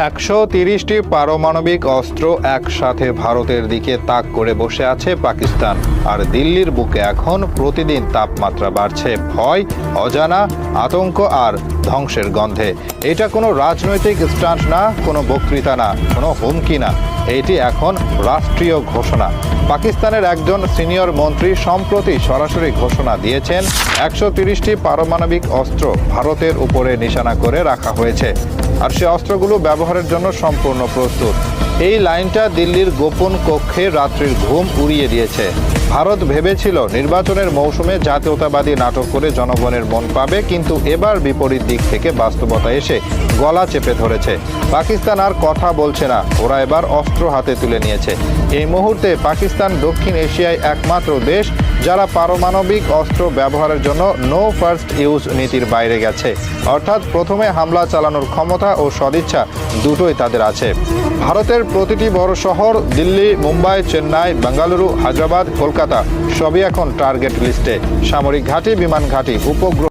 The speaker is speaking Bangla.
130টি পারমাণবিক অস্ত্র একসাথে ভারতের দিকে তাক করে বসে আছে পাকিস্তান। আর দিল্লির বুকে এখন প্রতিদিন তাপমাত্রা বাড়ছে ভয়, অজানা, আতঙ্ক আর ধ্বংসের গন্ধে। এটা কোনো রাজনৈতিক স্টান্ট না, কোনো বক্তৃতা না, কোনো হুমকি না, এটি এখন রাষ্ট্রীয় ঘোষণা। পাকিস্তানের একজন সিনিয়র মন্ত্রী সম্প্রতি সরাসরি ঘোষণা দিয়েছেন 130টি পারমাণবিক অস্ত্র ভারতের উপরে নিশানা করে রাখা হয়েছে, আর সে অস্ত্রগুলো ব্যবহারের জন্য সম্পূর্ণ প্রস্তুত। এই লাইনটা দিল্লির গোপন কক্ষে রাত্রির ঘুম উড়িয়ে দিয়েছে। ভারত ভেবেছিল নির্বাচনের মৌসুমে জাতীয়তাবাদী নাটক করে জনগণের মন পাবে, কিন্তু এবার বিপরীত দিক থেকে বাস্তবতা এসে গলা চেপে ধরেছে। পাকিস্তান আর কথা বলছে না, ওরা এবার অস্ত্র হাতে তুলে নিয়েছে। এই মুহূর্তে পাকিস্তান দক্ষিণ এশিয়ায় একমাত্র দেশ যারা পারমাণবিক অস্ত্র ব্যবহারের জন্য নো ফার্স্ট ইউজ নীতির বাইরে গেছে, অর্থাৎ প্রথমে হামলা চালানোর ক্ষমতা ও সদিচ্ছা দুটোই তাদের আছে। ভারতের প্রতিটি বড় শহর দিল্লি, মুম্বাই, চেন্নাই, বেঙ্গালুরু, হায়দ্রাবাদ, কলকাতা সবই এখন টার্গেট লিস্টে। সামরিক ঘাঁটি, বিমান ঘাঁটি, উপগ্রহ